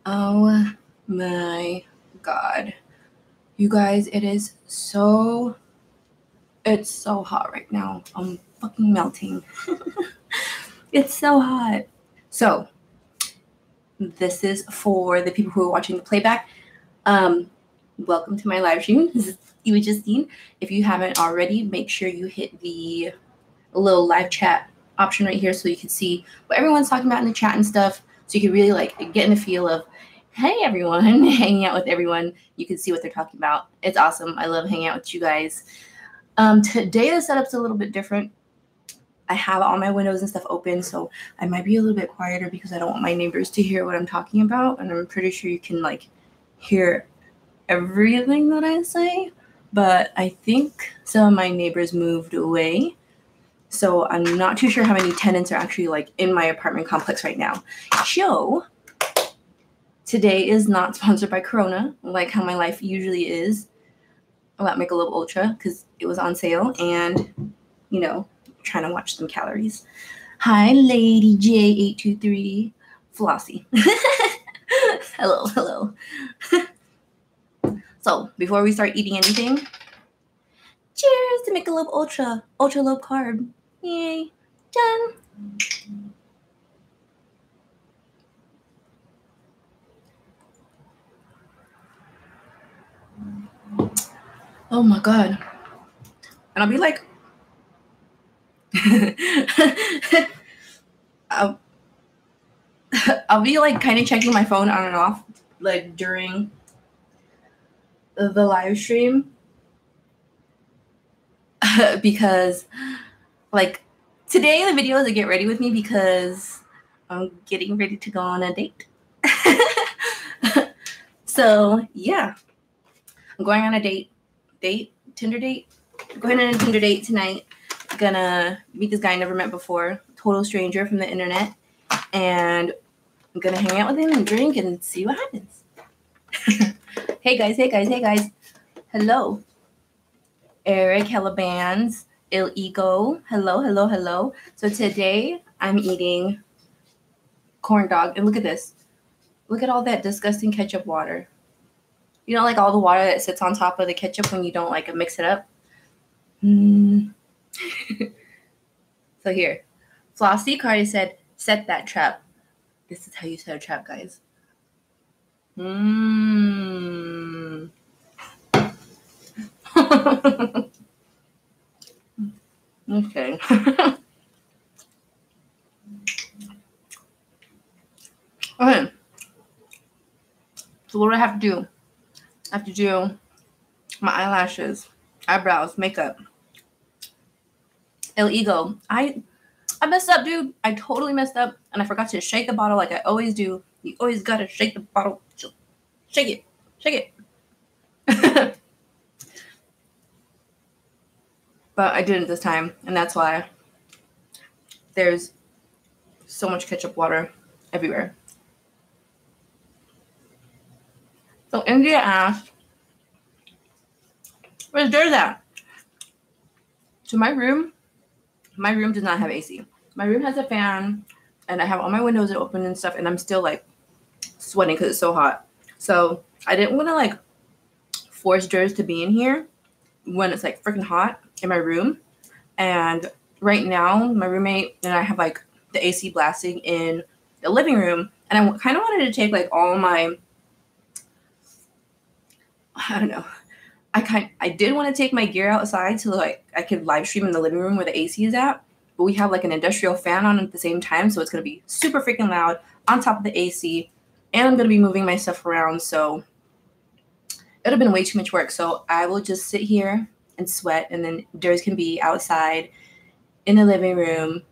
Oh my God. You guys, it's so hot right now. I'm fucking melting. It's so hot. So, this is for the people who are watching the playback. Welcome to my live stream. This is you just seen. If you haven't already, make sure you hit the little live chat option right here so you can see what everyone's talking about in the chat and stuff. So you can really like get in the feel of, hey everyone, hanging out with everyone. You can see what they're talking about. It's awesome. I love hanging out with you guys. Today the setup's a little bit different. I have all my windows and stuff open, so I might be a little bit quieter because I don't want my neighbors to hear what I'm talking about. And I'm pretty sure you can like hear everything that I say. But I think some of my neighbors moved away. So I'm not too sure how many tenants are actually like in my apartment complex right now. So today is not sponsored by Corona, like how my life usually is. About Michelob Ultra because it was on sale, and you know, trying to watch some calories. Hi, Lady J823, Flossie. Hello. So before we start eating anything, cheers to Michelob Ultra low carb. Yay, done. Oh my God. And I'll be like, I'll be like kind of checking my phone on and off like during the live stream because like today the video is a get ready with me because I'm getting ready to go on a date. So yeah, I'm going on a Tinder date. Going on a Tinder date tonight. Gonna meet this guy I never met before, total stranger from the internet, and I'm gonna hang out with him and drink and see what happens. Hey guys. Hello. Eric Hellabands, Il Ego. Hello. So today I'm eating corn dog, and look at this. Look at all that disgusting ketchup water. You know, like all the water that sits on top of the ketchup when you don't like mix it up. So here, Flossie Cardi said, "Set that trap." This is how you set a trap, guys. Okay. Okay. So what do I have to do? I have to do my eyelashes, eyebrows, makeup. El Ego. I messed up, dude. I totally messed up, and I forgot to shake the bottle like I always do. You always gotta shake the bottle. Shake it. But I didn't this time, and that's why there's so much ketchup water everywhere. So India asked, where's dirt at? So my room does not have AC. My room has a fan, and I have all my windows open and stuff, and I'm still like sweating because it's so hot. So I didn't want to like force Durs to be in here when it's like freaking hot in my room. And right now, my roommate and I have like the AC blasting in the living room, and I kind of wanted to take like all my, I don't know. I did want to take my gear outside so like I could live stream in the living room where the AC is at, but we have like an industrial fan on at the same time, so it's gonna be super freaking loud on top of the AC, and I'm gonna be moving my stuff around, so it would have been way too much work. So I will just sit here and sweat, and then Durs can be outside in the living room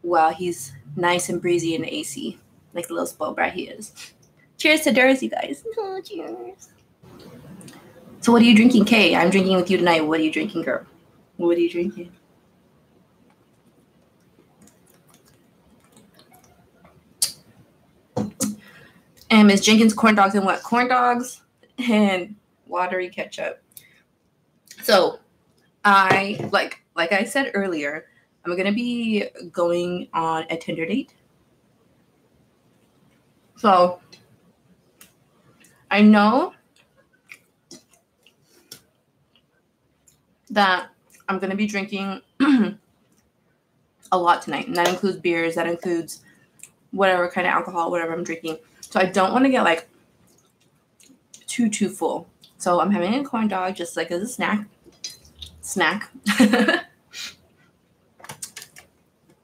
while he's nice and breezy in the AC, like the little spoiled brat he is. Cheers to Durs, you guys. Oh, cheers. So what are you drinking, Kay? I'm drinking with you tonight. What are you drinking, girl? What are you drinking? And Miss Jenkins, corn dogs and what? Corn dogs and watery ketchup. So I, like I said earlier, I'm going to be going on a Tinder date. So I know that I'm going to be drinking a lot tonight. And that includes beers. That includes whatever kind of alcohol, whatever I'm drinking. So I don't want to get like too full. So I'm having a corn dog just like as a snack.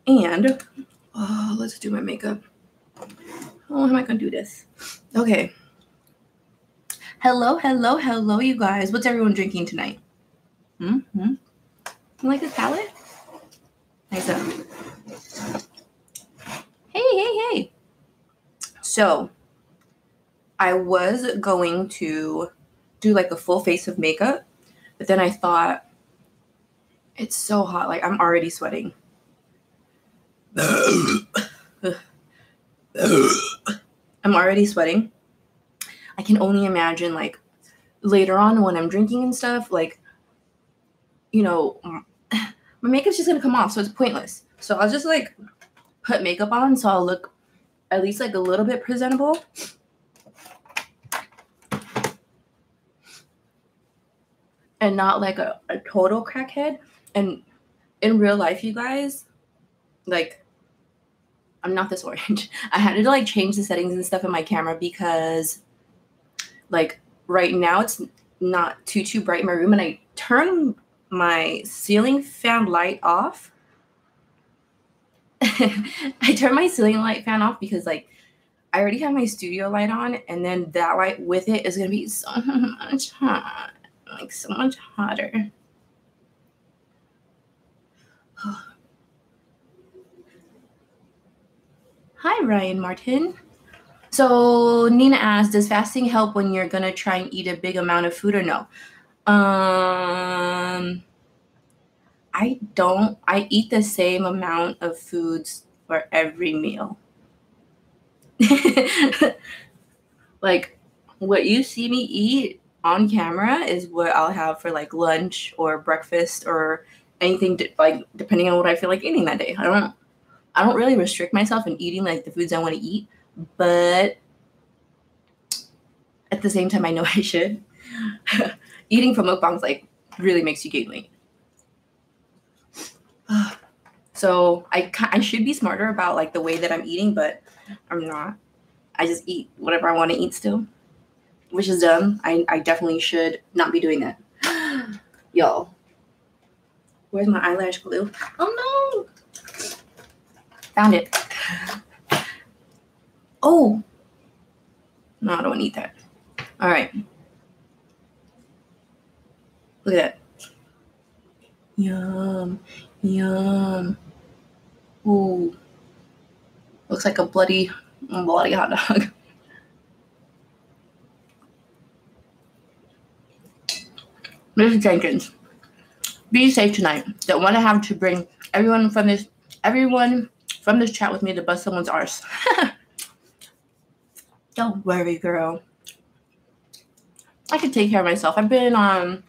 And let's do my makeup. Oh, how am I gonna do this? Okay. Hello, you guys. What's everyone drinking tonight? You like this palette? Nice up. Hey. So I was going to do like a full face of makeup, but then I thought it's so hot. Like I'm already sweating. I'm already sweating. I can only imagine like later on when I'm drinking and stuff, like, you know, my makeup's just gonna come off, so it's pointless. So I'll just like put makeup on so I'll look at least like a little bit presentable. And not like a total crackhead. And in real life, you guys, like, I'm not this orange. I had to like change the settings and stuff in my camera because like right now it's not too bright in my room, and I turned my ceiling fan light off. I turned my ceiling light fan off because like I already have my studio light on, and then that light with it is gonna be so much hot, like so much hotter. Hi, Ryan Martin. So Nina asked, does fasting help when you're gonna try and eat a big amount of food or no? I don't. I eat the same amount of foods for every meal. Like what you see me eat on camera is what I'll have for like lunch or breakfast or anything like depending on what I feel like eating that day. I don't really restrict myself in eating like the foods I want to eat, but at the same time I know I should. Eating from mukbangs like really makes you gain weight. So I should be smarter about like the way that I'm eating, but I'm not. I just eat whatever I want to eat still, which is dumb. I definitely should not be doing that. Y'all, where's my eyelash glue? Oh no! Found it. Oh! No, I don't want to eat that. All right. Look at that. Yum. Ooh. Looks like a bloody hot dog. Mrs. Jenkins, be safe tonight. Don't want to have to bring everyone from this chat with me to bust someone's arse. Don't worry, girl. I can take care of myself. I've been on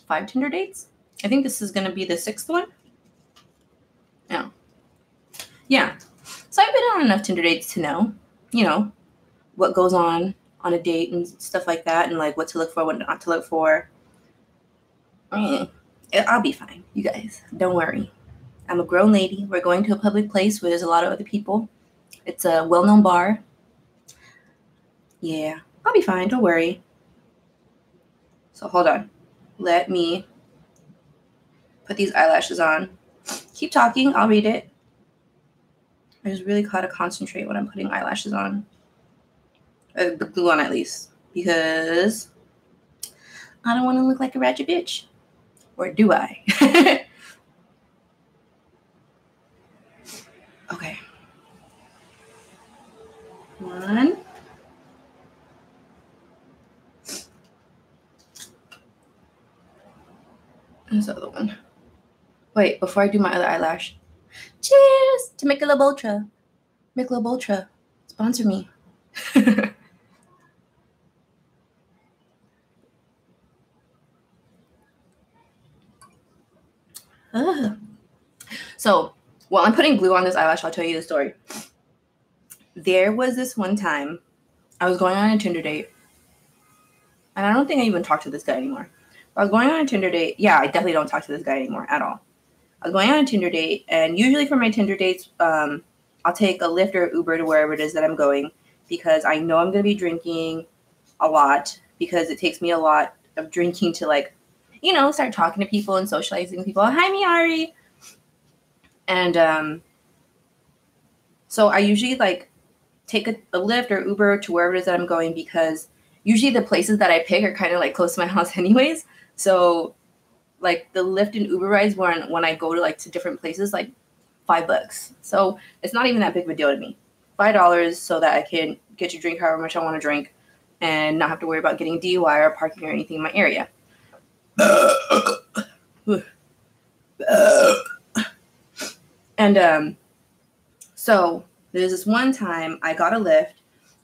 5 Tinder dates. I think this is going to be the 6th one. Yeah. So I've been on enough Tinder dates to know, what goes on a date and stuff like that, and like what to look for, what not to look for. I'll be fine, you guys. Don't worry. I'm a grown lady. We're going to a public place where there's a lot of other people. It's a well-known bar. Yeah, I'll be fine. Don't worry. So hold on. Let me put these eyelashes on. Keep talking. I'll read it. I just really gotta concentrate when I'm putting eyelashes on. The glue on at least. Because I don't want to look like a ratchet bitch. Or do I? Okay. 1. There's the other one. Wait, before I do my other eyelash. Cheers to Michelob Ultra. Michelob Ultra. Sponsor me. So Well, I'm putting glue on this eyelash. I'll tell you the story. There was this one time I was going on a Tinder date. And I don't think I even talked to this guy anymore. But I was going on a Tinder date. Yeah, I definitely don't talk to this guy anymore at all. I was going on a Tinder date. And usually for my Tinder dates, I'll take a Lyft or Uber to wherever it is that I'm going. Because I know I'm going to be drinking a lot. Because it takes me a lot of drinking to, like, you know, start talking to people and socializing with people. Hi, Miari. And so I usually, like, take a Lyft or Uber to wherever it is that I'm going, because usually the places that I pick are kind of like close to my house anyways. So like the Lyft and Uber rides when I go to like to different places, like $5. So it's not even that big of a deal to me. $5 so that I can get to drink however much I want to drink and not have to worry about getting DUI or parking or anything in my area. And so there's this one time I got a Lyft,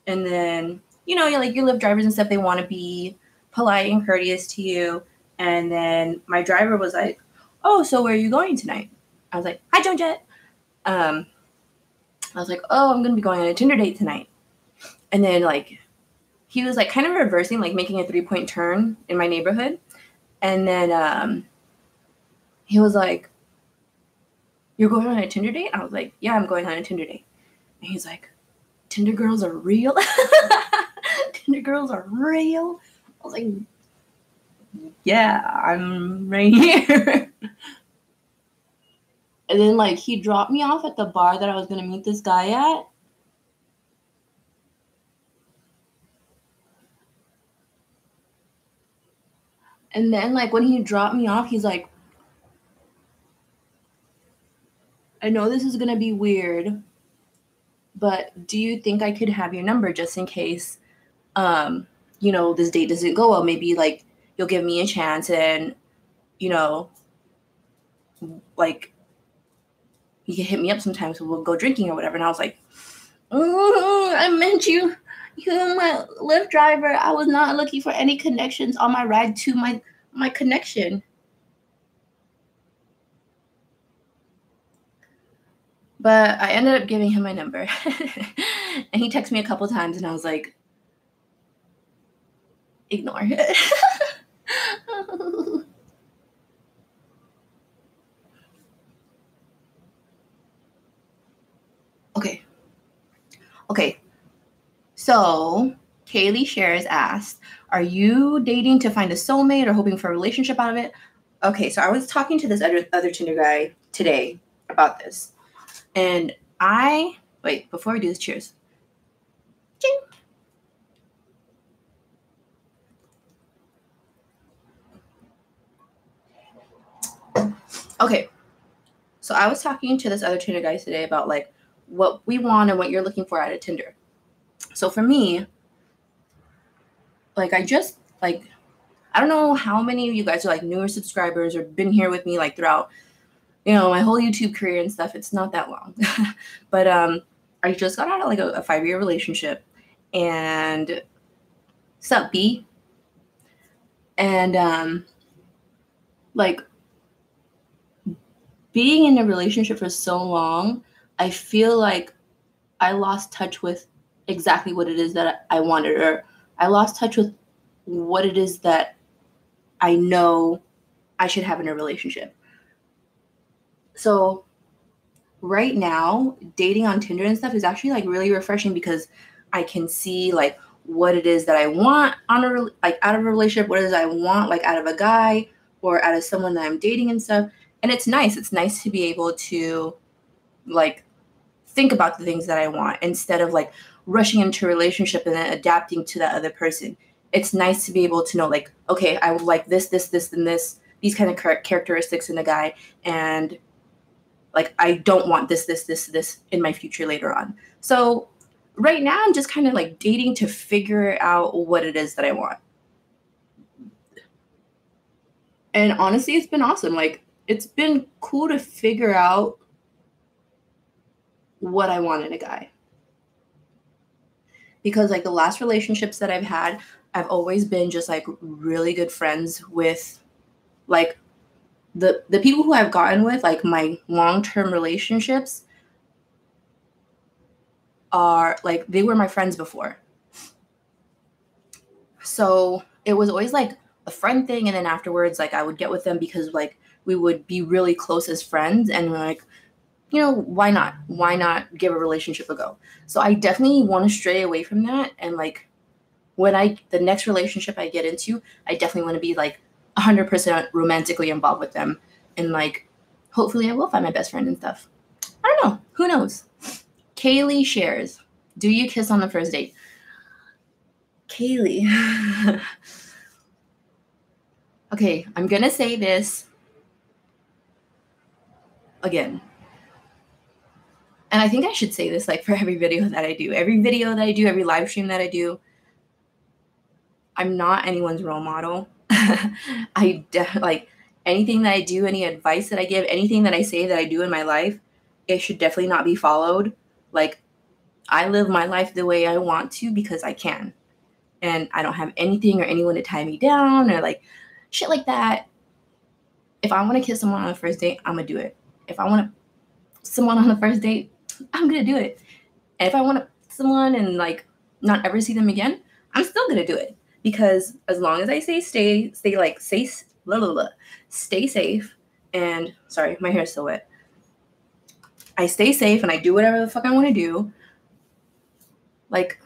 and then, you know, like your Lyft drivers and stuff, they want to be polite and courteous to you. And then my driver was like, "Oh, so where are you going tonight?" I was like, "Hi, Joan Jett." I was like, "Oh, I'm going to be going on a Tinder date tonight." And then, like, he was, like, kind of reversing, like, making a 3-point turn in my neighborhood. And then he was like, "You're going on a Tinder date?" I was like, "Yeah, I'm going on a Tinder date." And he's like, "Tinder girls are real?" Tinder girls are real? I was like, "Yeah, I'm right here." And then, like, he dropped me off at the bar that I was going to meet this guy at. And then, like, when he dropped me off, he's like, "I know this is going to be weird, but do you think I could have your number just in case, you know, this date doesn't go well? Maybe, like, you'll give me a chance and, you know, like, you can hit me up sometimes so we'll go drinking or whatever." And I was like, "I meant you my Lyft driver. I was not looking for any connections on my ride to my connection." But I ended up giving him my number. And he texted me a couple times, and I was like, ignore it. Okay. So Kaylee Shares asked, "Are you dating to find a soulmate or hoping for a relationship out of it?" Okay, so I was talking to this other Tinder guy today about this. And wait, before we do this, cheers. Ching. Okay, so I was talking to this other Tinder guy today about, like, what we want and what you're looking for out of Tinder. So for me, like, I don't know how many of you guys are, like, newer subscribers or been here with me, like, throughout, you know, my whole YouTube career and stuff. It's not that long. But I just got out of, like, a 5-year relationship. And sup, B? And like, being in a relationship for so long, I feel like I lost touch with exactly what it is that I wanted, or I lost touch with what it is that I know I should have in a relationship. So right now, dating on Tinder and stuff is actually, like, really refreshing, because I can see, like, what it is that I want out of a relationship, what it is I want, like, out of a guy or out of someone that I'm dating and stuff. And it's nice. It's nice to be able to, like, think about the things that I want instead of, like, rushing into a relationship and then adapting to that other person. It's nice to be able to know, like, okay, I would like this, and this, these kind of characteristics in a guy, and, like, I don't want this in my future later on. So right now I'm just kind of, like, dating to figure out what it is that I want. And honestly, it's been awesome. Like, it's been cool to figure out what I want in a guy. Because, like, the last relationships that I've had, I've always been just, like, really good friends with, like, the people who I've gotten with, like my long-term relationships, are like, they were my friends before. So it was always like a friend thing, and then afterwards, like I would get with them because like we would be really close as friends, and like, you know, why not? Why not give a relationship a go? So I definitely want to stray away from that, and like when the next relationship I get into, I definitely want to be like 100% romantically involved with them, and like hopefully I will find my best friend and stuff. I don't know. Who knows? Kaylee shares, do you kiss on the first date? Kaylee. Okay, I'm going to say this again. And I think I should say this like for every video that I do. Every video that I do, every live stream that I do, I'm not anyone's role model. Like anything that I do, any advice that I give, anything that I say that I do in my life, it should definitely not be followed. Like I live my life the way I want to because I can. And I don't have anything or anyone to tie me down or like shit like that. If I want to kiss someone on the first date, I'm going to do it. If I want someone on the first date, I'm going to do it. And if I want someone and like not ever see them again, I'm still going to do it. Because as long as I stay safe, and sorry, my hair is still wet. I stay safe and I do whatever the fuck I want to do. Like,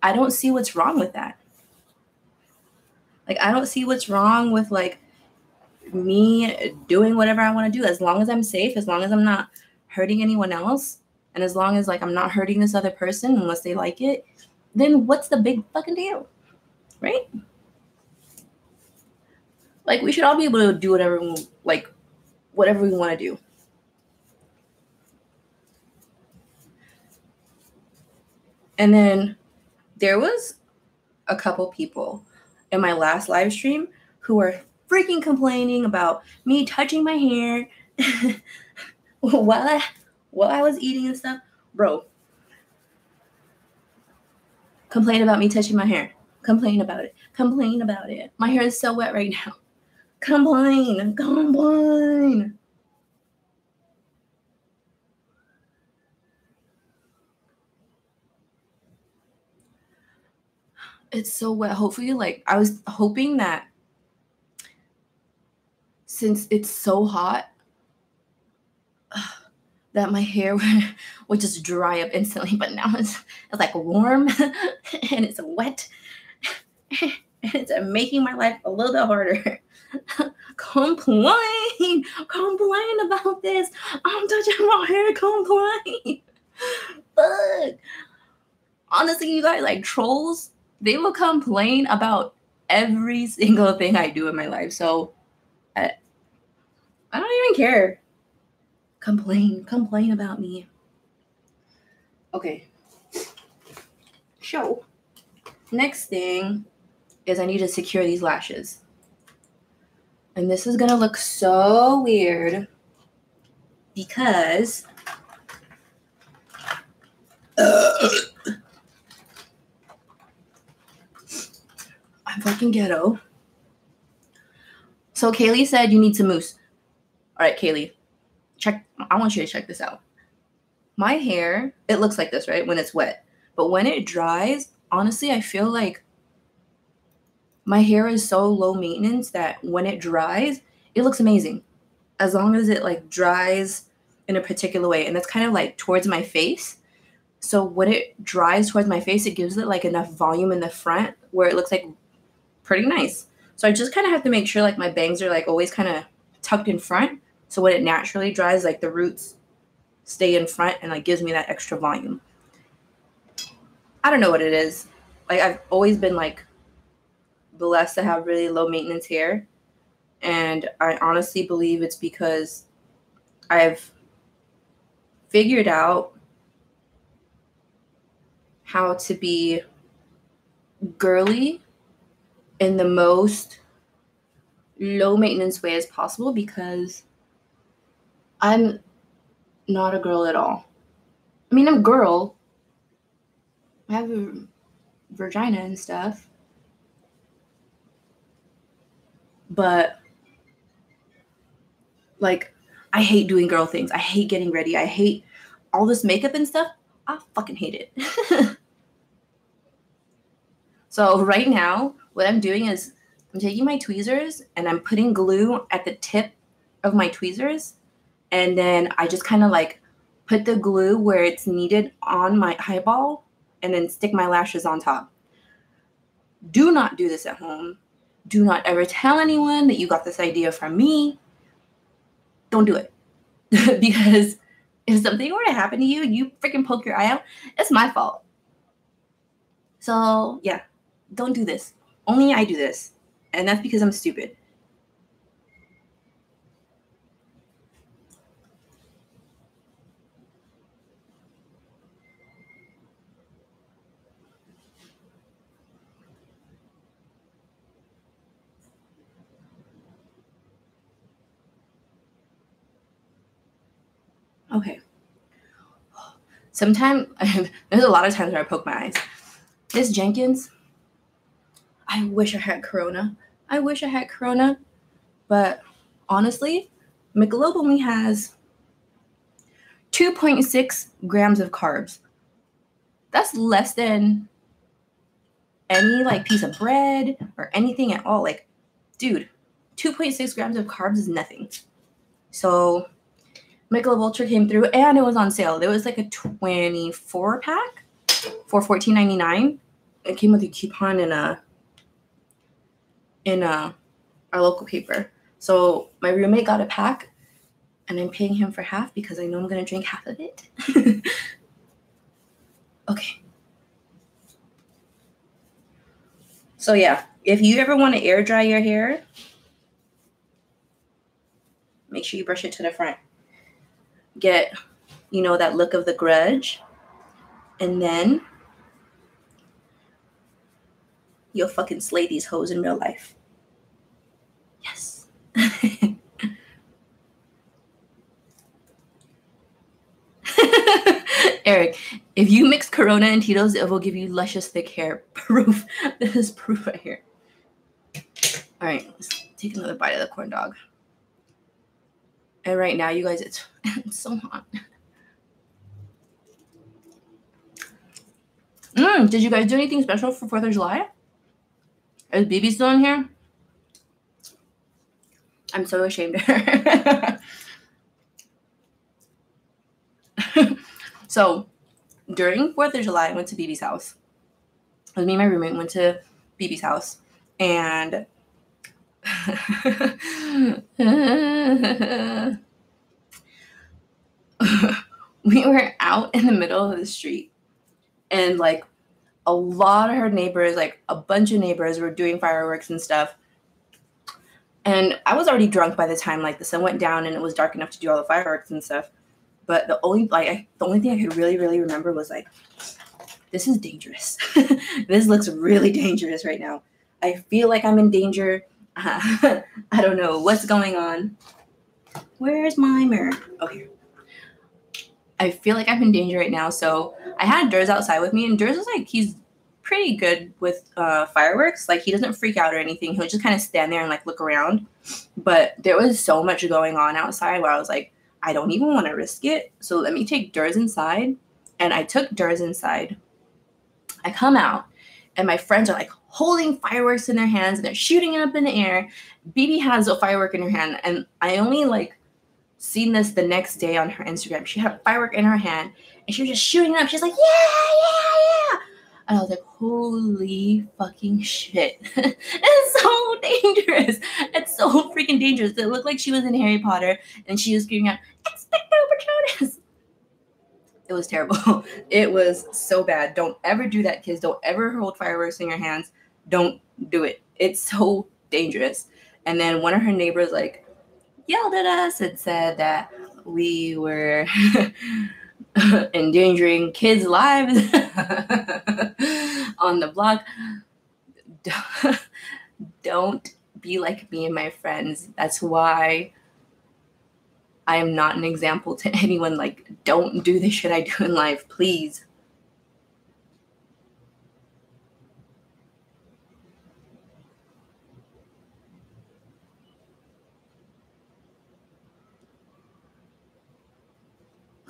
I don't see what's wrong with that. Like, I don't see what's wrong with like me doing whatever I want to do, as long as I'm safe, as long as I'm not hurting anyone else, and as long as like I'm not hurting this other person unless they like it, then what's the big fucking deal? Right? Like, we should all be able to do whatever we want to do. And then there was a couple people in my last live stream who were freaking complaining about me touching my hair while I was eating and stuff. Bro, complain about me touching my hair. Complain about it. Complain about it. My hair is so wet right now. Complain. Complain. It's so wet. Hopefully, like, I was hoping that since it's so hot, that my hair would just dry up instantly. But now it's like warm and it's wet. And it's making my life a little bit harder. Complain about this. I'm touching my hair. Complain. Fuck. Honestly, you guys, like trolls, they will complain about every single thing I do in my life. So I don't even care. Complain about me. Okay. So next thing is I need to secure these lashes. And this is gonna look so weird because I'm fucking ghetto. So Kaylee said you need some mousse. All right, Kaylee, I want you to check this out. My hair, it looks like this, right? When it's wet. But when it dries, honestly, I feel like my hair is so low maintenance that when it dries, it looks amazing. As long as it like dries in a particular way. And that's kind of like towards my face. So when it dries towards my face, it gives it like enough volume in the front where it looks like pretty nice. So I just kind of have to make sure like my bangs are like always kind of tucked in front. So when it naturally dries, like the roots stay in front and like gives me that extra volume. I don't know what it is. Like I've always been like blessed to have really low maintenance hair. And I honestly believe it's because I've figured out how to be girly in the most low maintenance way as possible because I'm not a girl at all. I mean, I'm a girl. I have a vagina and stuff. But Like, I hate doing girl things. I hate getting ready. I hate all this makeup and stuff. I fucking hate it. So right now, what I'm doing is I'm taking my tweezers and I'm putting glue at the tip of my tweezers. And then I just kind of like put the glue where it's needed on my eyeball and then stick my lashes on top. Do not do this at home. Do not ever tell anyone that you got this idea from me. Don't do it. Because if something were to happen to you, you freaking poke your eye out, it's my fault. So yeah, don't do this. Only I do this. And that's because I'm stupid. Okay. Sometimes, there's a lot of times where I poke my eyes. This Jenkins, I wish I had Corona. I wish I had Corona. But honestly, Michelob only has 2.6 grams of carbs. That's less than any like piece of bread or anything at all. Like, dude, 2.6 grams of carbs is nothing. So Michelob Ultra came through and it was on sale. There was like a 24 pack for $14.99. It came with a coupon in our local paper. So my roommate got a pack and I'm paying him for half because I know I'm gonna drink half of it. Okay. So yeah, if you ever want to air dry your hair, make sure you brush it to the front. Get, that look of the grudge. And then you'll fucking slay these hoes in real life. Yes. Eric, if you mix Corona and Tito's, it will give you luscious thick hair. Proof. This is proof right here. All right, let's take another bite of the corn dog. And right now, you guys, it's so hot. Did you guys do anything special for 4th of July? Is BB still in here? I'm so ashamed of her. So, during 4th of July, I went to BB's house. It was me and my roommate went to BB's house. And we were out in the middle of the street. And, like, a lot of her neighbors, like, a bunch of neighbors were doing fireworks and stuff. And I was already drunk by the time, like, the sun went down and it was dark enough to do all the fireworks and stuff. But the only thing I could really, really remember was, like, this is dangerous. This looks really dangerous right now. I feel like I'm in danger. I don't know what's going on. Where's my mirror? Oh, here. I feel like I'm in danger right now. So I had Durs outside with me, and Durs is like, he's pretty good with fireworks. Like, he doesn't freak out or anything. He'll just kind of stand there and like look around. But there was so much going on outside where I was like, I don't even want to risk it. So let me take Durs inside. And I took Durs inside. I come out and my friends are like holding fireworks in their hands and they're shooting it up in the air. BB has a firework in her hand, and I only like seen this the next day on her Instagram. She had a firework in her hand and she was just shooting it up. She's like, yeah. And I was like, holy fucking shit. It's so dangerous. It's so freaking dangerous. It looked like she was in Harry Potter and she was screaming out, Expecto Patronus. It was terrible. It was so bad. Don't ever do that, kids. Don't ever hold fireworks in your hands. Don't do it. It's so dangerous. And then one of her neighbors like yelled at us and said that we were endangering kids' lives on the block. Don't be like me and my friends. That's why I am not an example to anyone. Like, don't do the shit I do in life, please.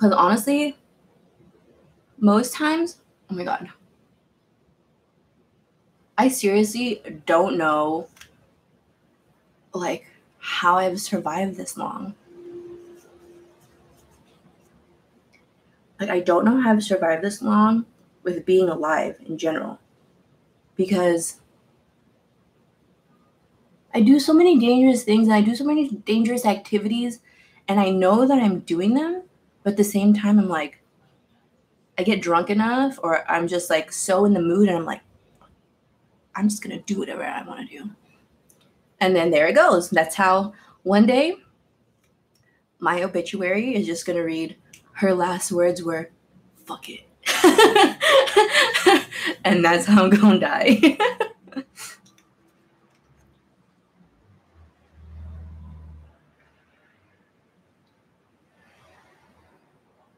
Because honestly, most times, oh my God, I seriously don't know like how I've survived this long. Like, I don't know how I've survived this long with being alive in general, because I do so many dangerous things and I do so many dangerous activities, and I know that I'm doing them, but at the same time, I'm like, I get drunk enough, or I'm just like so in the mood, and I'm like, I'm just gonna do whatever I want to do. And then there it goes. That's how one day my obituary is just gonna read, her last words were, fuck it. And that's how I'm gonna die.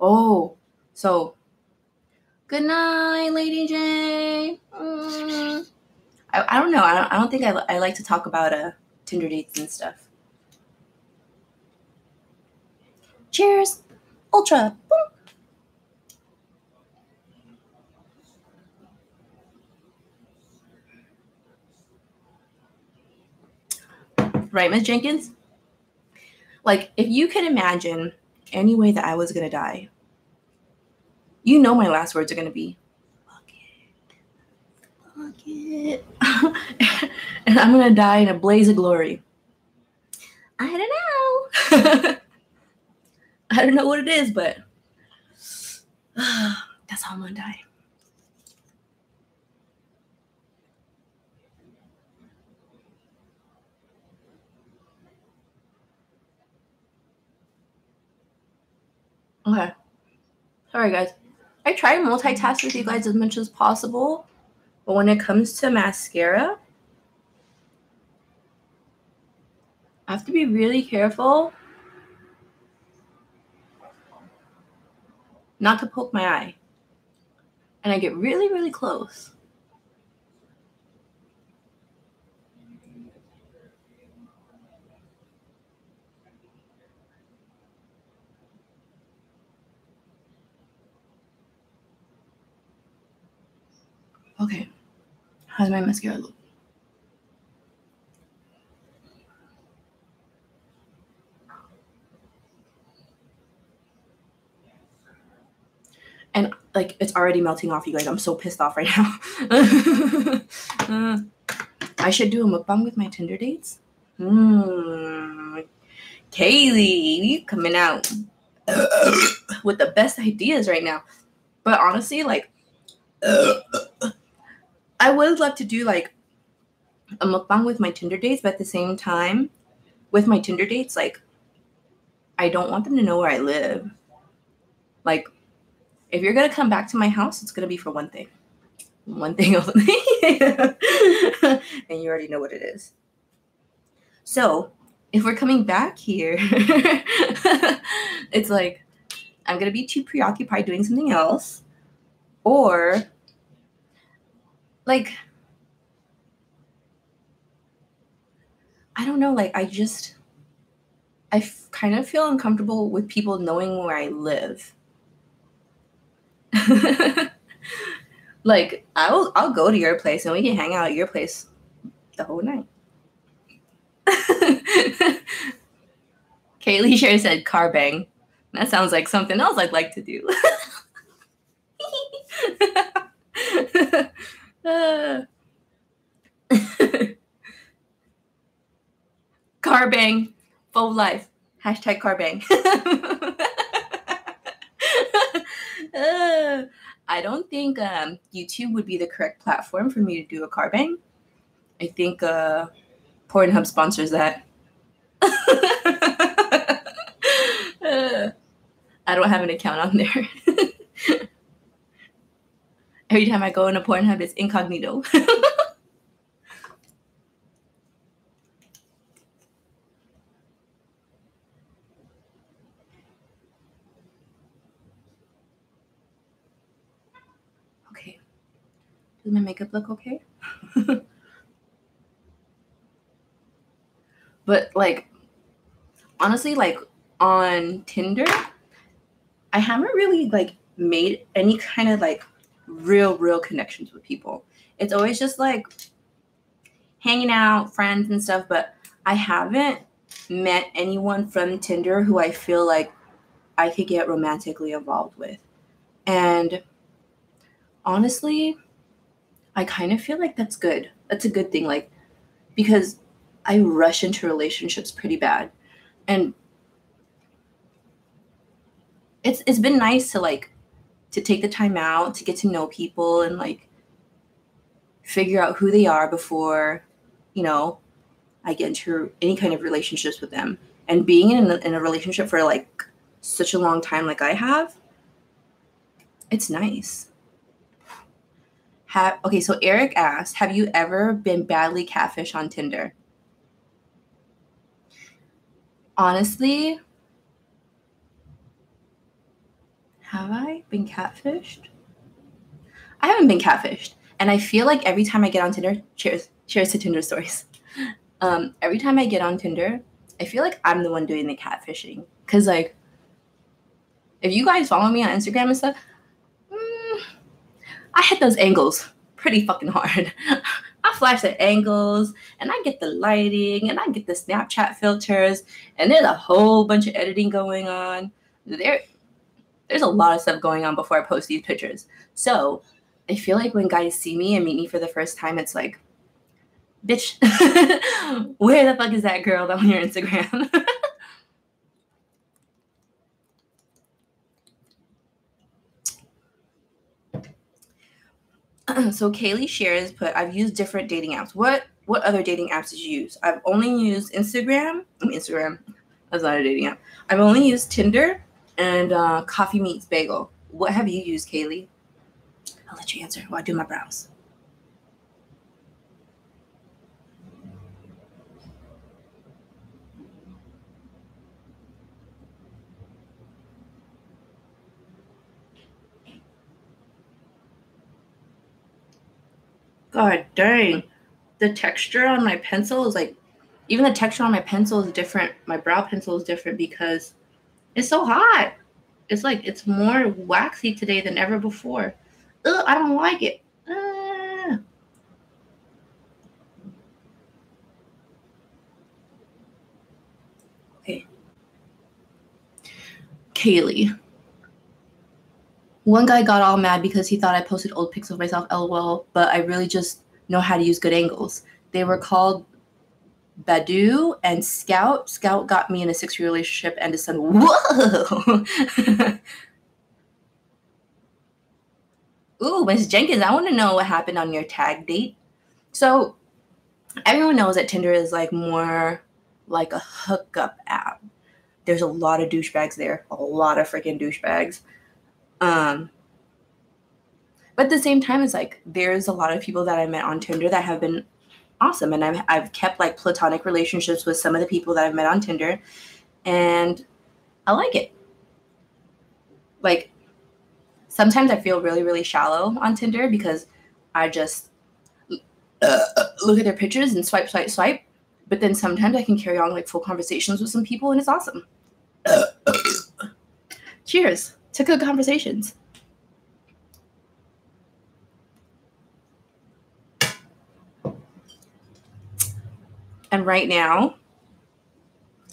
Oh, so good night, Lady J. I don't know. I don't think I like to talk about Tinder dates and stuff. Cheers, Ultra. Right, Miss Jenkins? Like, if you can imagine any way that I was gonna die, you know my last words are gonna be, fuck it. And I'm gonna die in a blaze of glory. I don't know. I don't know what it is, but that's how I'm gonna die. Okay. Sorry, guys. I try to multitask with you guys as much as possible, but when it comes to mascara, I have to be really careful not to poke my eye. And I get really, really close. Okay. How's my mascara look? And like, it's already melting off, you guys. I'm so pissed off right now. I should do a mukbang with my Tinder dates. Kaylee, you coming out with the best ideas right now. But honestly, like, I would love to do like a mukbang with my Tinder dates, but at the same time, with my Tinder dates, like, I don't want them to know where I live. Like, if you're gonna come back to my house, it's gonna be for one thing. One thing only. And you already know what it is. So if we're coming back here, it's like, I'm gonna be too preoccupied doing something else, or like, I don't know, like, I kind of feel uncomfortable with people knowing where I live. Like, I'll go to your place and we can hang out at your place the whole night. Kaylee Sher said car bang. That sounds like something else I'd like to do. Car bang, full life. Hashtag car bang. I don't think YouTube would be the correct platform for me to do a car bang. I think Pornhub sponsors that. I don't have an account on there. Every time I go into Pornhub, it's incognito. Okay. Does my makeup look okay? But like, honestly, like on Tinder, I haven't really like made any kind of like real connections with people. It's always just like hanging out, friends and stuff, but I haven't met anyone from Tinder who I feel like I could get romantically involved with. And honestly, I kind of feel like that's good. That's a good thing, like, because I rush into relationships pretty bad. And it's been nice to like to take the time out to get to know people and like figure out who they are before, you know, I get into any kind of relationships with them. And being in a relationship for like such a long time like I have, it's nice. Okay, so Eric asked, have you ever been badly catfished on Tinder? Honestly, have I been catfished? I haven't been catfished. And I feel like every time I get on Tinder, cheers to Tinder stories. Every time I get on Tinder, I feel like I'm the one doing the catfishing. Because, like, if you guys follow me on Instagram and stuff, I hit those angles pretty fucking hard. I flash the angles, and I get the lighting, and I get the Snapchat filters, and there's a whole bunch of editing going on. There's a lot of stuff going on before I post these pictures. So I feel like when guys see me and meet me for the first time, it's like, bitch, where the fuck is that girl on your Instagram? So Kaylee shares, I've used different dating apps. What other dating apps did you use? I've only used Instagram. Instagram. That's not a dating app. I've only used Tinder and Coffee Meets Bagel. What have you used, Kaylee? I'll let you answer while I do my brows. God dang. The texture on my pencil is like, even the texture on my pencil is different. My brow pencil is different because it's so hot. It's like, it's more waxy today than ever before. Ugh, I don't like it. Okay. Kaylee. One guy got all mad because he thought I posted old pics of myself, lol, but I really just know how to use good angles. They were called Badu and Scout. Scout got me in a 6-year relationship and a son. Whoa! Ooh, Miss Jenkins, I want to know what happened on your tag date. So everyone knows that Tinder is like more like a hookup app. There's a lot of douchebags there, a lot of freaking douchebags. But at the same time, it's like there's a lot of people that I met on Tinder that have been awesome, and I've kept like platonic relationships with some of the people that I've met on Tinder, and I like it. Like sometimes I feel really shallow on Tinder because I just look at their pictures and swipe. But then sometimes I can carry on like full conversations with some people, and it's awesome. Cheers to good conversations. And right now,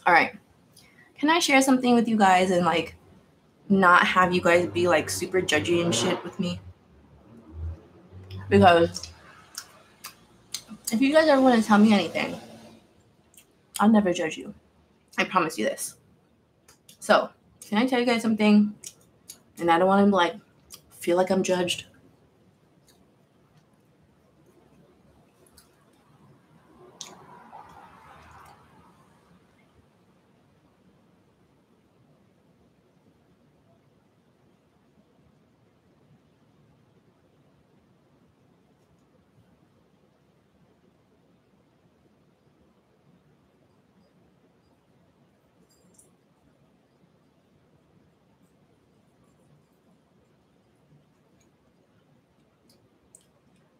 all right, can I share something with you guys and like not have you guys be like super judgy and shit with me? Because if you guys ever want to tell me anything, I'll never judge you. I promise you this. So, can I tell you guys something? And I don't want to like feel like I'm judged.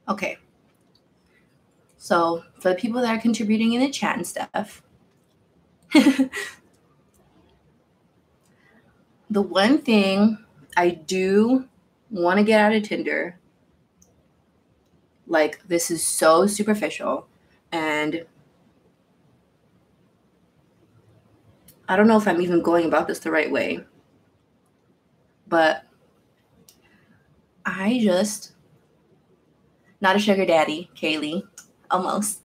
Okay. So, for the people that are contributing in the chat and stuff, The one thing I do want to get out of Tinder, like, this is so superficial, and I don't know if I'm even going about this the right way, but I just, not a sugar daddy, Kaylee, almost.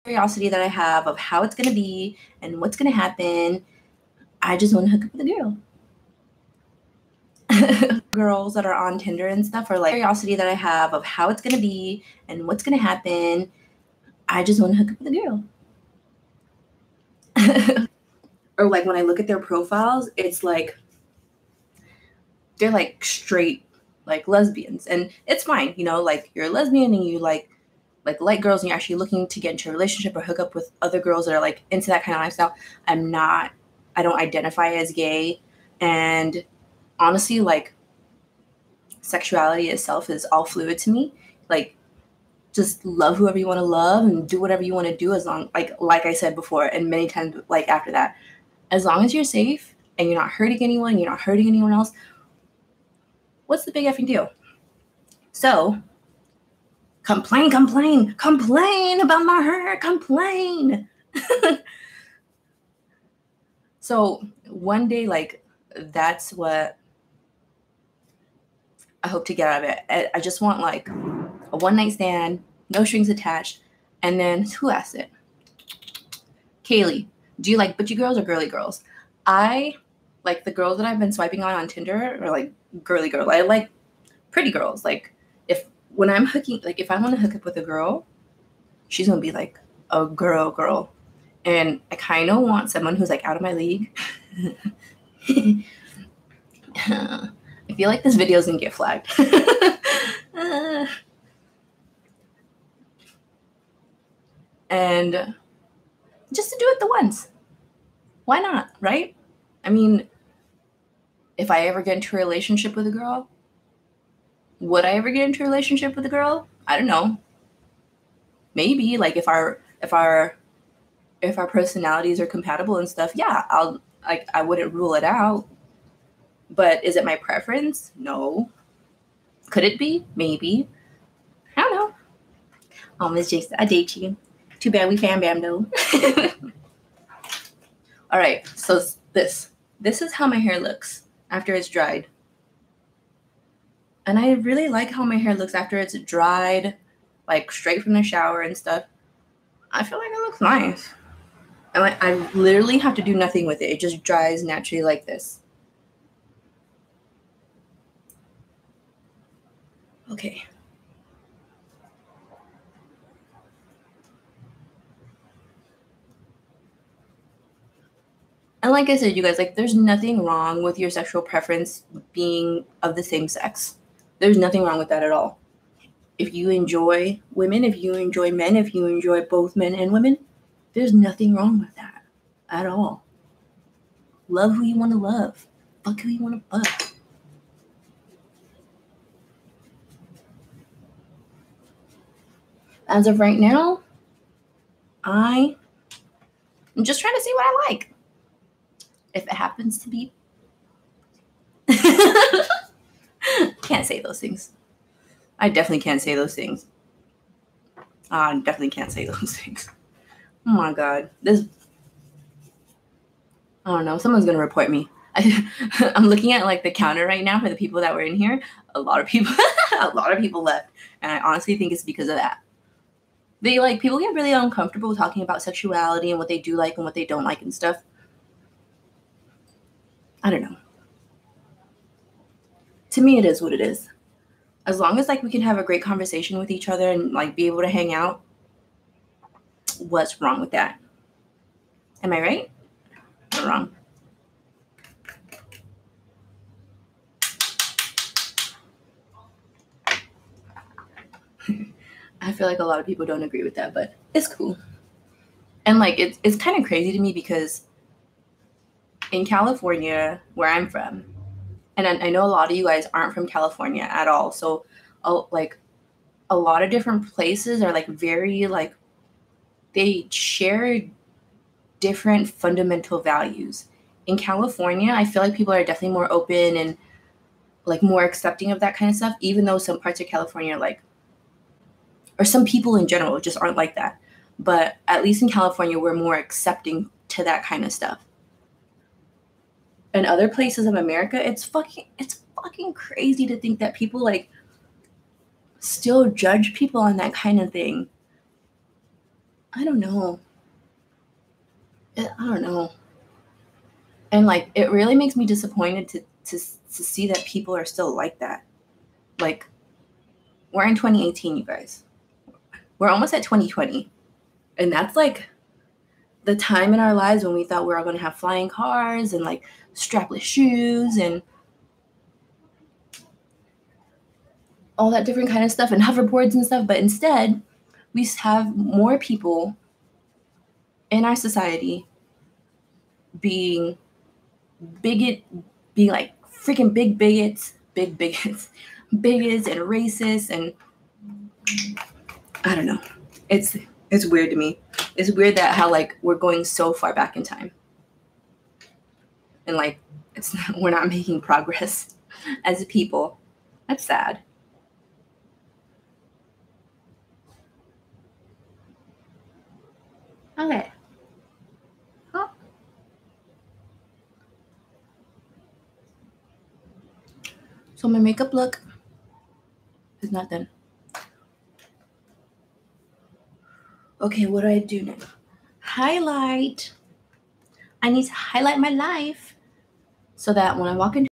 Curiosity that I have of how it's going to be and what's going to happen. I just want to hook up with a girl. Girls that are on Tinder and stuff are like, curiosity that I have of how it's going to be and what's going to happen. I just want to hook up with a girl. Or like when I look at their profiles, it's like they're like straight like lesbians, and it's fine, you know, like you're a lesbian and you like girls and you're actually looking to get into a relationship or hook up with other girls that are like into that kind of lifestyle. I don't identify as gay, and honestly, like, sexuality itself is all fluid to me. Like, just love whoever you want to love and do whatever you want to do, as long, like I said before and many times like after that, as long as you're safe and you're not hurting anyone, you're not hurting anyone else, what's the big effing deal? So complain about my hair, complain. So one day, like, that's what I hope to get out of it. I just want like a one night stand, no strings attached. And then who asked it? Kaylee, do you like butchy girls or girly girls? I like the girls that I've been swiping on Tinder are like girly girls. I like pretty girls. Like, when I'm hooking, like if I want to hook up with a girl, she's gonna be like a girl. And I kind of want someone who's like out of my league. I feel like this video is gonna get flagged. And just to do it the once. Why not, right? I mean, if I ever get into a relationship with a girl, would I ever get into a relationship with a girl? I don't know. Maybe, like, if our personalities are compatible and stuff, yeah, I wouldn't rule it out. But is it my preference? No. Could it be? Maybe. I don't know. Oh, Miss Jason, I date you. Too bad we fan bam though. All right, so this is how my hair looks after it's dried. And I really like how my hair looks after it's dried, like straight from the shower and stuff. I feel like it looks nice. And like, I literally have to do nothing with it. It just dries naturally like this. Okay. And like I said, you guys, like, there's nothing wrong with your sexual preference being of the same sex. There's nothing wrong with that at all. If you enjoy women, if you enjoy men, if you enjoy both men and women, there's nothing wrong with that at all. Love who you want to love. Fuck who you want to fuck. As of right now, I'm just trying to see what I like. If it happens to be... Can't say those things. I definitely can't say those things. I definitely can't say those things. Oh my God. I don't know. Someone's going to report me. I'm looking at like the counter right now for the people that were in here. A lot of people left. And I honestly think it's because of that. People get really uncomfortable talking about sexuality and what they do like and what they don't like and stuff. I don't know. To me, it is what it is. As long as like we can have a great conversation with each other and like be able to hang out, what's wrong with that? Am I right or wrong? I feel like a lot of people don't agree with that, but it's cool. And like it's kind of crazy to me because in California, where I'm from, and I know a lot of you guys aren't from California at all, so like a lot of different places are like very like, they share different fundamental values. In California, I feel like people are definitely more open and like more accepting of that kind of stuff, even though some parts of California are like, or some people in general just aren't like that. But at least in California, we're more accepting to that kind of stuff. In other places of America, it's fucking crazy to think that people like still judge people on that kind of thing. I don't know. I don't know. And like it really makes me disappointed to see that people are still like that. Like, we're in 2018, you guys. We're almost at 2020. And that's like the time in our lives when we thought we were all going to have flying cars and like strapless shoes and all that different kind of stuff and hoverboards and stuff. But instead, we have more people in our society being being like freaking bigots and racist, and I don't know. It's weird to me. It's weird that how like we're going so far back in time, and like we're not making progress as a people. That's sad. Okay. Huh? So my makeup look is not done. Okay, what do I do now? Highlight. I need to highlight my life so that when I walk into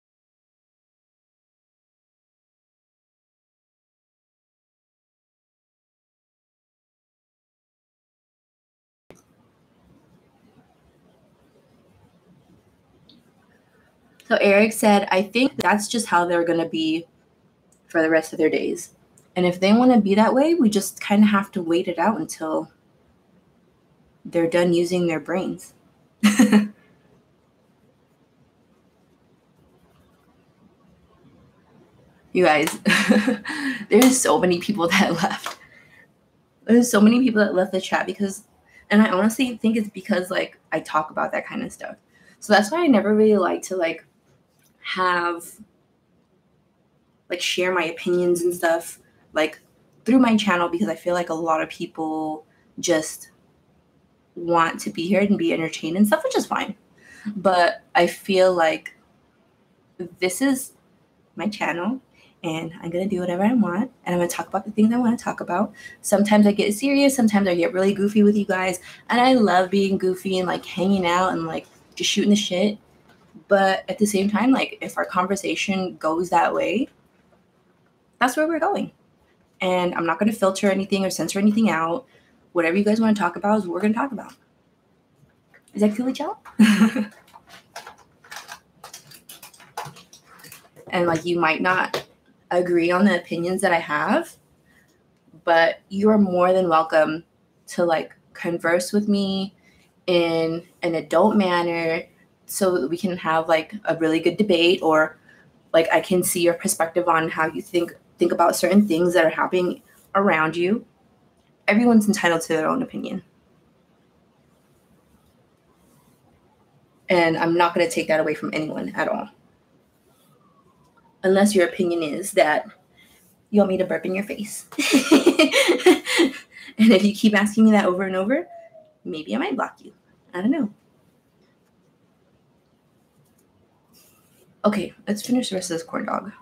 So Eric said, I think that's just how they're going to be for the rest of their days. And if they want to be that way, we just kind of have to wait it out until they're done using their brains. You guys, there's so many people that left. There's so many people that left the chat because, and I honestly think it's because like I talk about that kind of stuff. So that's why I never really like to like have like share my opinions and stuff like through my channel, because I feel like a lot of people just want to be here and be entertained and stuff, which is fine. But I feel like this is my channel and I'm going to do whatever I want, and I'm going to talk about the things I want to talk about. Sometimes I get serious, sometimes I get really goofy with you guys, and I love being goofy and like hanging out and like just shooting the shit. But at the same time, like if our conversation goes that way, that's where we're going. And I'm not going to filter anything or censor anything out. Whatever you guys want to talk about is what we're going to talk about. Is that cool with y'all? And like you might not agree on the opinions that I have, but you are more than welcome to like converse with me in an adult manner so that we can have like a really good debate, or like I can see your perspective on how you think about certain things that are happening around you. Everyone's entitled to their own opinion. And I'm not going to take that away from anyone at all. Unless your opinion is that you want me to burp in your face. And if you keep asking me that over and over, maybe I might block you. I don't know. Okay, let's finish the rest of this corn dog.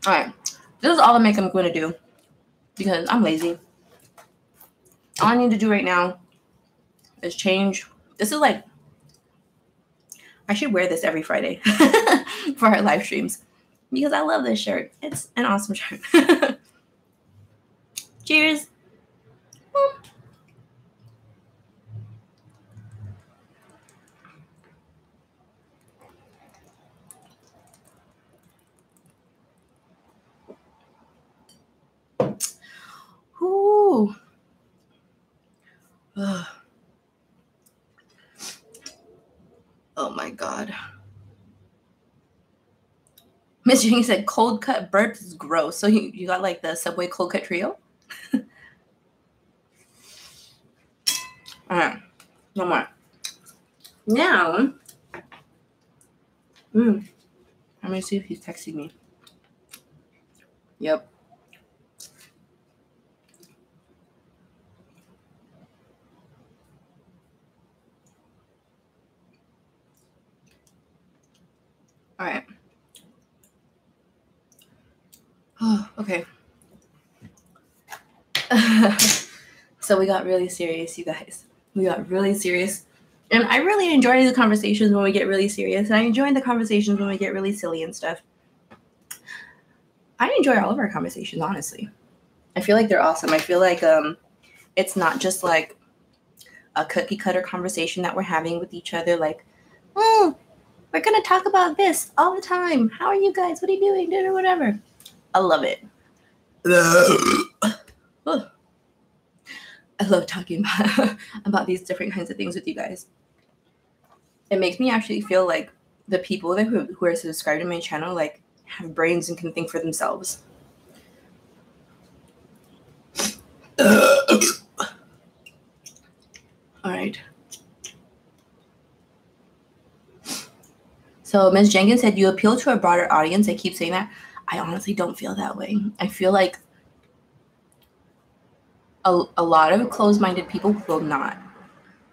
All right, this is all the makeup I'm going to do because I'm lazy. All I need to do right now is change. This is like, I should wear this every Friday for our live streams because I love this shirt. It's an awesome shirt. Cheers. Ooh. Ugh. Oh my God. Miss Jeannie said cold cut burps is gross. So you got like the Subway cold cut trio? All right, no more. Now, let me see if he's texting me. Yep. All right. Oh, okay. So we got really serious, you guys. We got really serious. And I really enjoy the conversations when we get really serious. And I enjoy the conversations when we get really silly and stuff. I enjoy all of our conversations, honestly. I feel like they're awesome. I feel like it's not just like a cookie cutter conversation that we're having with each other. Like, oh, we're going to talk about this all the time. How are you guys? What are you doing? Or whatever. I love it. I love talking about these different kinds of things with you guys. It makes me actually feel like the people that who are subscribed to my channel like have brains and can think for themselves. All right. So Ms. Jenkins said, you appeal to a broader audience. I keep saying that. I honestly don't feel that way. I feel like a lot of closed-minded people will not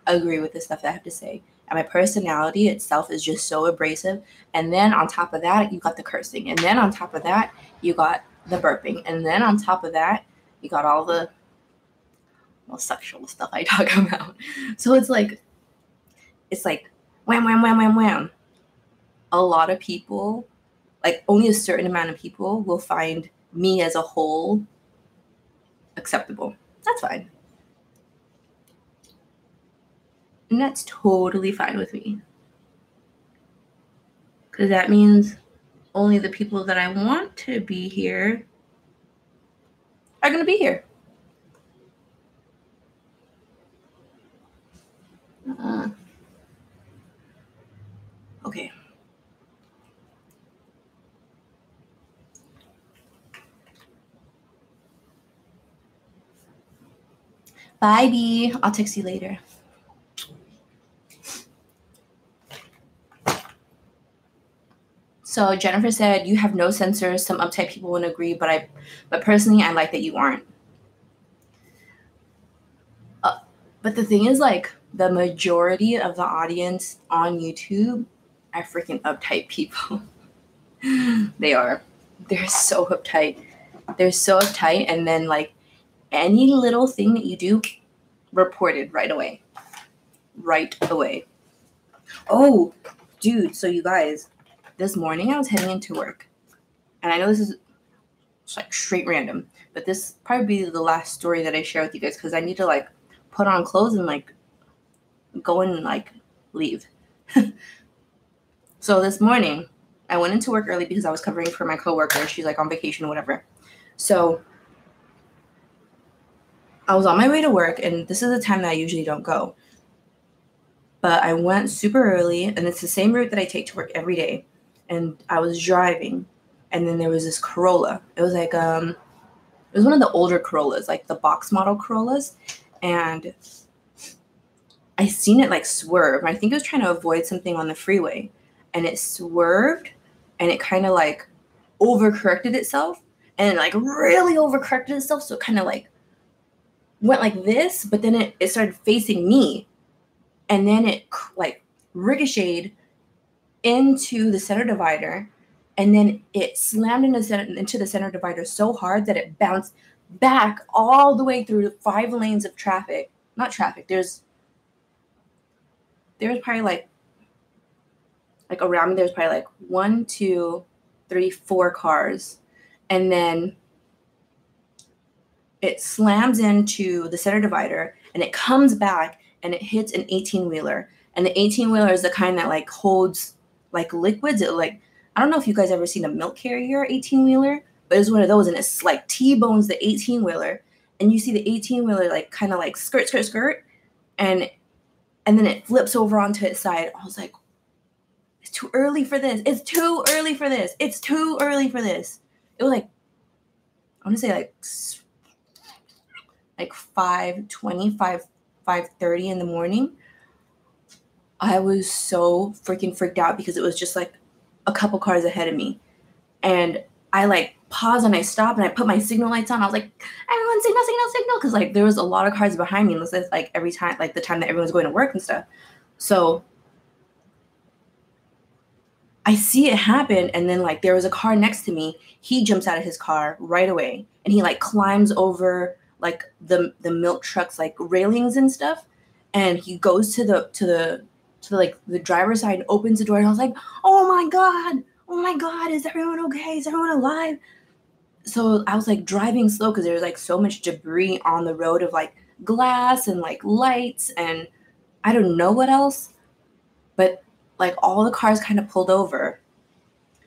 agree with the stuff that I have to say. And my personality itself is just so abrasive. And then on top of that, you got the cursing. And then on top of that, you got the burping. And then on top of that, you got all the sexual stuff I talk about. So it's like wham, wham, wham, wham, wham. A lot of people, like only a certain amount of people will find me as a whole acceptable. That's fine. And that's totally fine with me. Because that means only the people that I want to be here are going to be here. Okay. Bye, B. I'll text you later. So Jennifer said, you have no censors. Some uptight people wouldn't agree, but personally, I like that you aren't. But the thing is, like, the majority of the audience on YouTube are freaking uptight people. They are. They're so uptight. They're so uptight. And then, like, any little thing that you do, reported right away. Right away. Oh, dude. So you guys, this morning I was heading into work. And I know this is like straight random, but this probably be the last story that I share with you guys because I need to like put on clothes and like go and like leave. So this morning I went into work early because I was covering for my coworker. She's like on vacation or whatever. So I was on my way to work, and this is the time that I usually don't go. But I went super early, and it's the same route that I take to work every day. And I was driving, and then there was this Corolla. It was like it was one of the older Corollas, like the box model Corollas, and I seen it like swerve. I think it was trying to avoid something on the freeway, and it swerved, and it kind of like overcorrected itself, and like really overcorrected itself, so it kind of like went like this, but then it started facing me, and then it like ricocheted into the center divider, and then it slammed into the center divider so hard that it bounced back all the way through 5 lanes of traffic. Not traffic. There's probably like around me, there's probably like 1, 2, 3, 4 cars, and then it slams into the center divider, and it comes back, and it hits an 18-wheeler. And the 18-wheeler is the kind that like holds like liquids. It like, I don't know if you guys ever seen a milk carrier 18-wheeler, but it's one of those, and it's like T-bones the 18-wheeler, and you see the 18-wheeler like kind of like skirt, and then it flips over onto its side. I was like, it's too early for this. It's too early for this. It's too early for this. It was like, I want to say like 5:20, 5:30 in the morning. I was so freaking freaked out because it was just like a couple cars ahead of me. And I like paused and I stopped and I put my signal lights on. I was like, everyone signal, signal, signal. Because like there was a lot of cars behind me. And this is like every time, like the time that everyone's going to work and stuff. So I see it happen. And then like there was a car next to me. He jumps out of his car right away. And he like climbs over like the milk truck's like railings and stuff. And he goes to the driver's side and opens the door. And I was like, oh my God, is everyone okay? Is everyone alive? So I was like driving slow because there was like so much debris on the road of like glass and like lights and I don't know what else. But like all the cars kind of pulled over.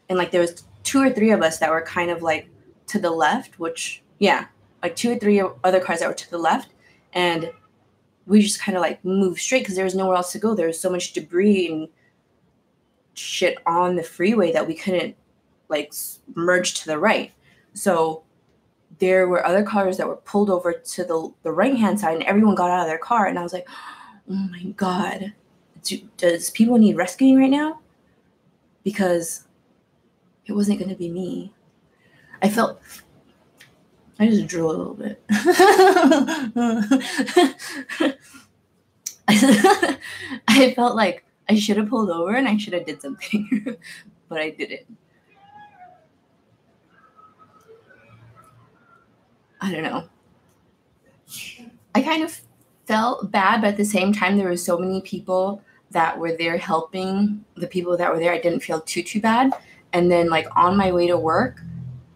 And like there was 2 or 3 of us that were kind of like to the left, which, yeah, like 2 or 3 other cars that were to the left. And we just kind of like moved straight because there was nowhere else to go. There was so much debris and shit on the freeway that we couldn't like merge to the right. So there were other cars that were pulled over to the right-hand side and everyone got out of their car. And I was like, oh my God, does people need rescuing right now? Because it wasn't going to be me. I just drew a little bit. I felt like I should have pulled over and I should have did something, but I didn't. I don't know. I kind of felt bad, but at the same time, there were so many people that were there helping the people that were there. I didn't feel too bad. And then like on my way to work,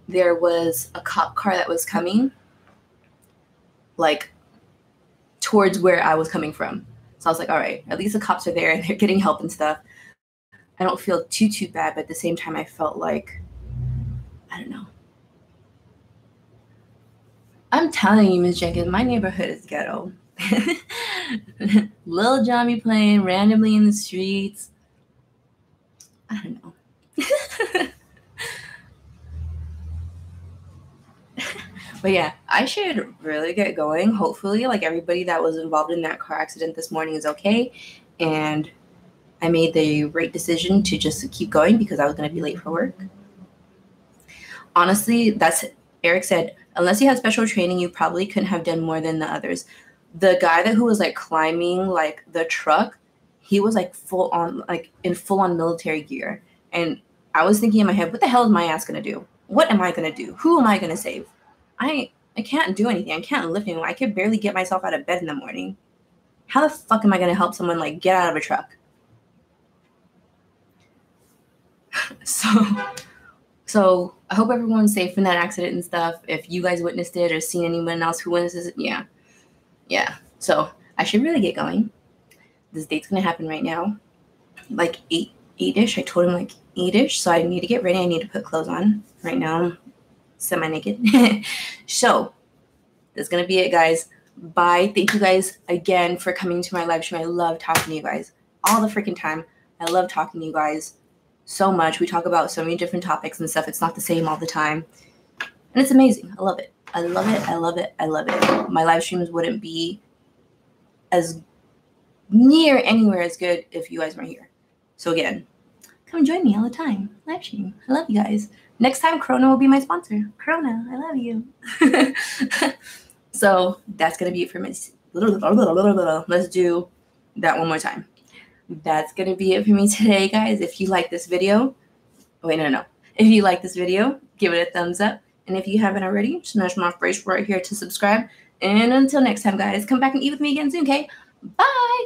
there was a cop car that was coming like towards where I was coming from. So I was like, all right, at least the cops are there and they're getting help and stuff. I don't feel too bad, but at the same time, I felt like, I don't know. I'm telling you, Miss Jenkins, my neighborhood is ghetto. Lil John be playing randomly in the streets. I don't know. But yeah, I should really get going. Hopefully, like everybody that was involved in that car accident this morning is okay. And I made the right decision to just keep going because I was going to be late for work. Honestly, Eric said, unless you had special training, you probably couldn't have done more than the others. The guy who was like climbing like the truck, he was like in full on military gear. And I was thinking in my head, what the hell is my ass going to do? What am I going to do? Who am I going to save? I can't do anything. I can't lift anything. I could barely get myself out of bed in the morning. How the fuck am I going to help someone like get out of a truck? So I hope everyone's safe in that accident and stuff. If you guys witnessed it or seen anyone else who witnesses it, yeah. So I should really get going. This date's going to happen right now, like 8-ish. I told him like 8-ish. So I need to get ready. I need to put clothes on. Right now I'm semi-naked. So that's going to be it, guys. Bye. Thank you guys again for coming to my live stream. I love talking to you guys all the freaking time. I love talking to you guys so much. We talk about so many different topics and stuff. It's not the same all the time. And it's amazing. I love it. I love it. I love it. I love it. My live streams wouldn't be as near anywhere as good if you guys weren't here. So again, come join me all the time. Live stream. I love you guys. Next time, Corona will be my sponsor. Corona, I love you. So that's going to be it for me. Let's do that one more time. That's going to be it for me today, guys. If you like this video, no. If you like this video, give it a thumbs up. And if you haven't already, smash my face right here to subscribe. And until next time, guys, come back and eat with me again soon, okay? Bye.